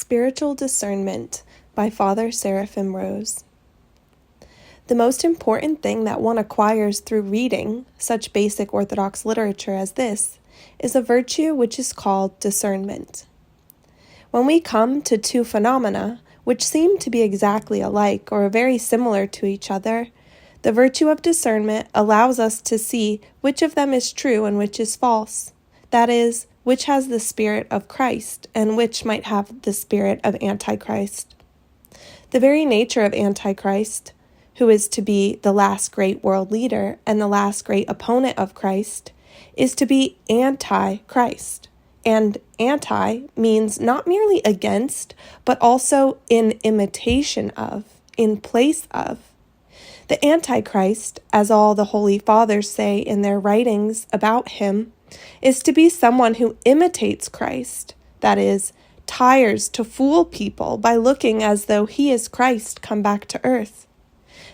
Spiritual Discernment by Father Seraphim Rose. The most important thing that one acquires through reading such basic Orthodox literature as this is a virtue which is called discernment. When we come to two phenomena which seem to be exactly alike or very similar to each other, the virtue of discernment allows us to see which of them is true and which is false. That is, which has the spirit of Christ and which might have the spirit of Antichrist. The very nature of Antichrist, who is to be the last great world leader and the last great opponent of Christ, is to be anti-Christ. And anti means not merely against, but also in imitation of, in place of. The Antichrist, as all the Holy Fathers say in their writings about him, is to be someone who imitates Christ, that is, tires to fool people by looking as though he is Christ come back to earth.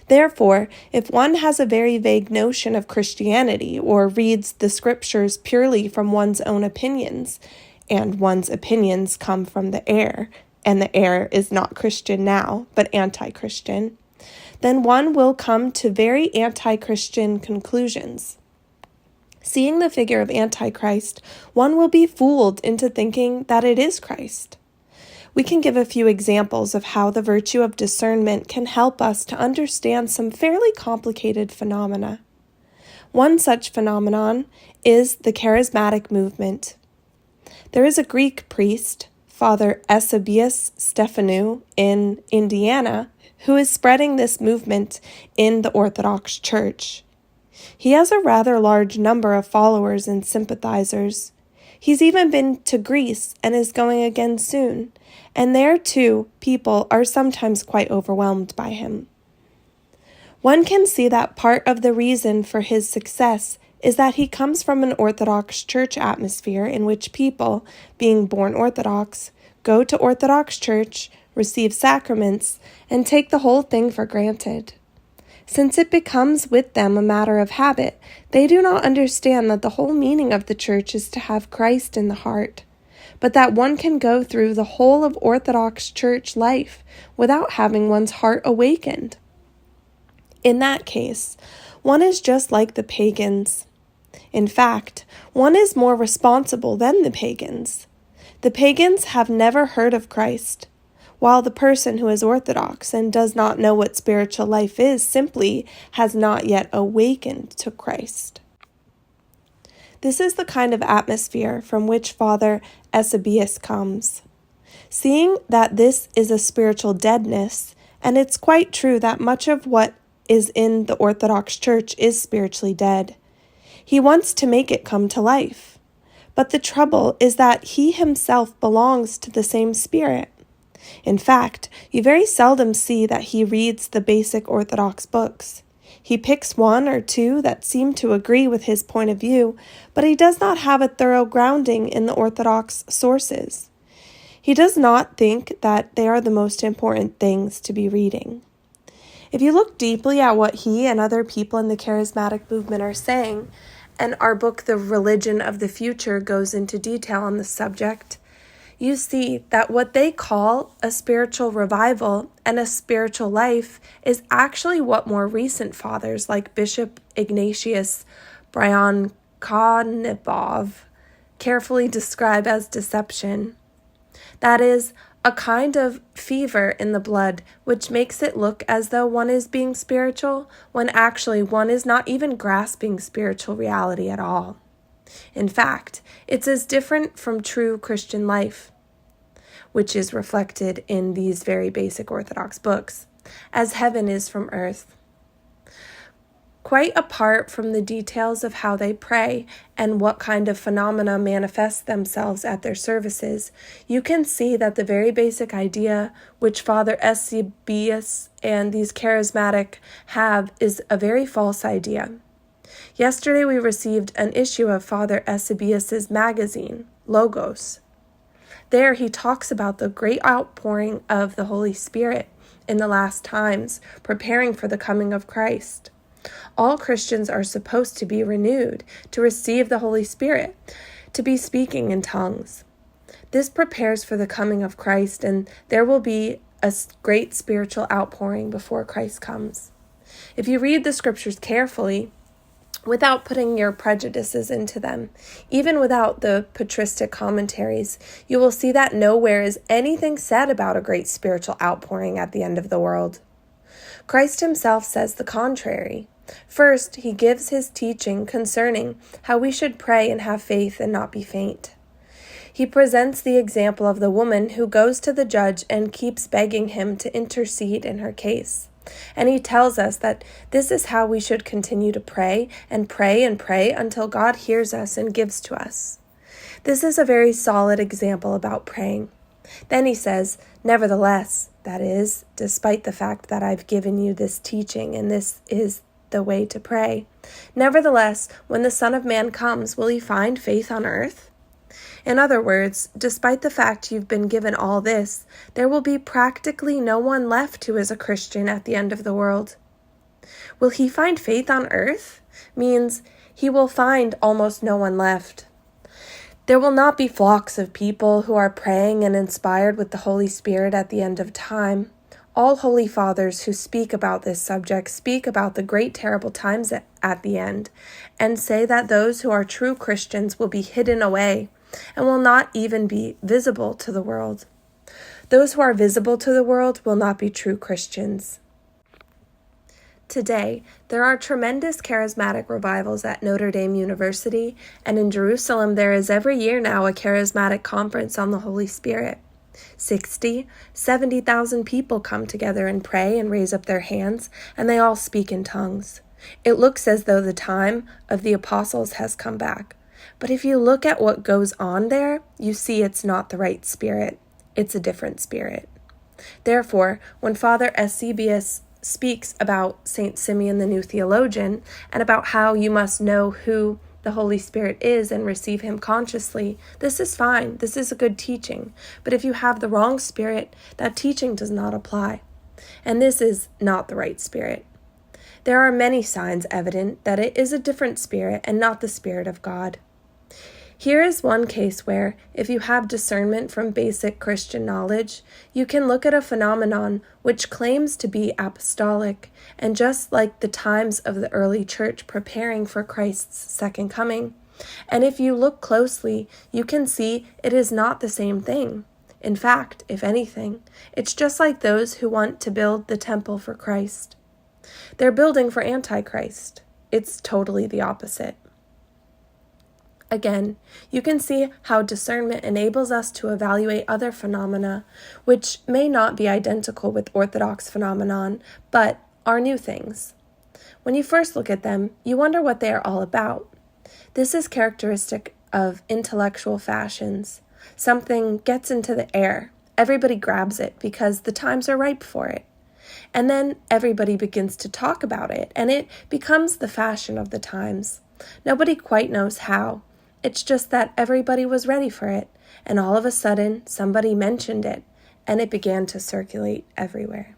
Therefore, if one has a very vague notion of Christianity or reads the scriptures purely from one's own opinions, and one's opinions come from the air, and the air is not Christian now, but anti-Christian, then one will come to very anti-Christian conclusions. Seeing the figure of Antichrist, one will be fooled into thinking that it is Christ. We can give a few examples of how the virtue of discernment can help us to understand some fairly complicated phenomena. One such phenomenon is the charismatic movement. There is a Greek priest, Father Eusebius Stephanou in Indiana, who is spreading this movement in the Orthodox Church. He has a rather large number of followers and sympathizers. He's even been to Greece and is going again soon, and there too people are sometimes quite overwhelmed by him. One can see that part of the reason for his success is that he comes from an Orthodox Church atmosphere in which people, being born Orthodox, go to Orthodox Church, receive sacraments, and take the whole thing for granted. Since it becomes with them a matter of habit, they do not understand that the whole meaning of the church is to have Christ in the heart, but that one can go through the whole of Orthodox church life without having one's heart awakened. In that case, one is just like the pagans. In fact, one is more responsible than the pagans. The pagans have never heard of Christ, while the person who is Orthodox and does not know what spiritual life is simply has not yet awakened to Christ. This is the kind of atmosphere from which Father Eusebius comes. Seeing that this is a spiritual deadness, and it's quite true that much of what is in the Orthodox Church is spiritually dead, he wants to make it come to life. But the trouble is that he himself belongs to the same spirit. In fact, you very seldom see that he reads the basic Orthodox books. He picks one or two that seem to agree with his point of view, but he does not have a thorough grounding in the Orthodox sources. He does not think that they are the most important things to be reading. If you look deeply at what he and other people in the charismatic movement are saying, and our book, The Religion of the Future, goes into detail on the subject, you see that what they call a spiritual revival and a spiritual life is actually what more recent fathers like Bishop Ignatius Bryan-Konebov carefully describe as deception. That is, a kind of fever in the blood which makes it look as though one is being spiritual when actually one is not even grasping spiritual reality at all. In fact, it's as different from true Christian life, which is reflected in these very basic Orthodox books, as heaven is from earth. Quite apart from the details of how they pray and what kind of phenomena manifest themselves at their services, you can see that the very basic idea which Father Eusebius and these charismatic have is a very false idea. Yesterday we received an issue of Father Eusebius's magazine, Logos. There he talks about the great outpouring of the Holy Spirit in the last times, preparing for the coming of Christ. All Christians are supposed to be renewed, to receive the Holy Spirit, to be speaking in tongues. This prepares for the coming of Christ, and there will be a great spiritual outpouring before Christ comes. If you read the scriptures carefully, without putting your prejudices into them, even without the patristic commentaries, you will see that nowhere is anything said about a great spiritual outpouring at the end of the world. Christ himself says the contrary. First, he gives his teaching concerning how we should pray and have faith and not be faint. He presents the example of the woman who goes to the judge and keeps begging him to intercede in her case. And he tells us that this is how we should continue to pray and pray and pray until God hears us and gives to us. This is a very solid example about praying. Then he says, nevertheless, that is, despite the fact that I've given you this teaching and this is the way to pray, nevertheless, when the Son of Man comes, will he find faith on earth? In other words, despite the fact you've been given all this, there will be practically no one left who is a Christian at the end of the world. Will he find faith on earth? Means he will find almost no one left. There will not be flocks of people who are praying and inspired with the Holy Spirit at the end of time. All holy fathers who speak about this subject speak about the great terrible times at the end, and say that those who are true Christians will be hidden away and will not even be visible to the world. Those who are visible to the world will not be true Christians. Today, there are tremendous charismatic revivals at Notre Dame University, and in Jerusalem there is every year now a charismatic conference on the Holy Spirit. 70,000 people come together and pray and raise up their hands, and they all speak in tongues. It looks as though the time of the apostles has come back. But if you look at what goes on there, you see it's not the right spirit. It's a different spirit. Therefore, when Father Eusebius speaks about St. Simeon the New Theologian and about how you must know who the Holy Spirit is and receive him consciously, this is fine. This is a good teaching. But if you have the wrong spirit, that teaching does not apply. And this is not the right spirit. There are many signs evident that it is a different spirit and not the Spirit of God. Here is one case where, if you have discernment from basic Christian knowledge, you can look at a phenomenon which claims to be apostolic, and just like the times of the early church preparing for Christ's second coming. And if you look closely, you can see it is not the same thing. In fact, if anything, it's just like those who want to build the temple for Christ. They're building for Antichrist. It's totally the opposite. Again, you can see how discernment enables us to evaluate other phenomena, which may not be identical with Orthodox phenomenon, but are new things. When you first look at them, you wonder what they are all about. This is characteristic of intellectual fashions. Something gets into the air. Everybody grabs it because the times are ripe for it. And then everybody begins to talk about it, and it becomes the fashion of the times. Nobody quite knows how. It's just that everybody was ready for it, and all of a sudden somebody mentioned it, and it began to circulate everywhere.